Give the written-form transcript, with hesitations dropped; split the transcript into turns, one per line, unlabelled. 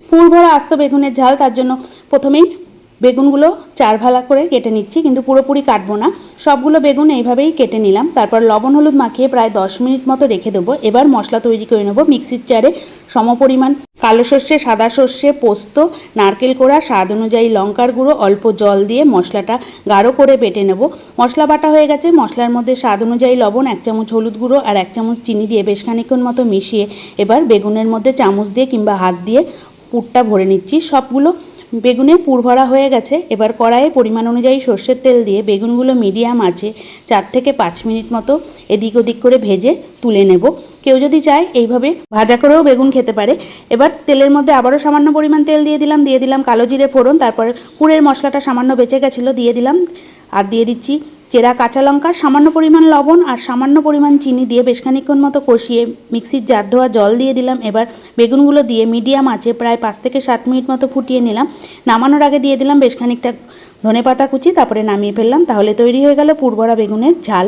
পুরভরা আস্ত বেগুনের ঝাল, তার জন্য প্রথমেই বেগুনগুলো 4 ভাগ করে কেটে নিচ্ছি, কিন্তু পুরোপুরি কাটবো না। সবগুলো বেগুন এইভাবেই কেটে নিলাম। তারপর লবণ হলুদ মাখিয়ে প্রায় 10 মিনিট মতো রেখে দেবো। এবার মশলা তৈরি করে নেবো। মিক্সির জারে সমপরিমাণ কালো সর্ষে, সাদা সর্ষে, পোস্ত, নারকেল কোড়া, স্বাদ অনুযায়ী লঙ্কার গুঁড়ো, অল্প জল দিয়ে মশলাটা গাঢ় করে বেটে নেব। মশলা বাটা হয়ে গেছে। মশলার মধ্যে স্বাদ অনুযায়ী লবণ, 1 চামচ হলুদ গুঁড়ো আর 1 চামচ চিনি দিয়ে বেশ খানিকক্ষণ মতো মিশিয়ে এবার বেগুনের মধ্যে চামচ দিয়ে কিংবা হাত দিয়ে পুরটা ভরে নিচ্ছি। সবগুলো বেগুনে পুর ভরা হয়ে গেছে। এবার কড়াইয়ে পরিমাণ অনুযায়ী সর্ষের তেল দিয়ে বেগুনগুলো মিডিয়াম আঁচে 4 থেকে 5 মিনিট মতো এদিক ওদিক করে ভেজে তুলে নেব। কেউ যদি চায় এইভাবে ভাজা করেও বেগুন খেতে পারে। এবার তেলের মধ্যে আবারও সামান্য পরিমাণ তেল দিয়ে দিলাম কালো জিরে ফোড়ন। তারপরে পুরের মশলাটা সামান্য বেঁচে গেছিলো দিয়ে দিলাম, আর দিয়ে দিচ্ছি চেরা কাঁচা লঙ্কা, সামান্য পরিমাণ লবণ আর সামান্য পরিমাণ চিনি দিয়ে বেশ খানিকক্ষণ মতো কষিয়ে মিক্সির জার ধোয়া জল দিয়ে দিলাম। এবার বেগুনগুলো দিয়ে মিডিয়াম আঁচে প্রায় 5 থেকে 7 মিনিট মতো ফুটিয়ে নিলাম। নামানোর আগে দিয়ে দিলাম বেশ খানিকটা ধনেপাতা কুচি, তারপরে নামিয়ে ফেললাম। তাহলে তৈরি হয়ে গেল পুরভরা বেগুনের ঝাল।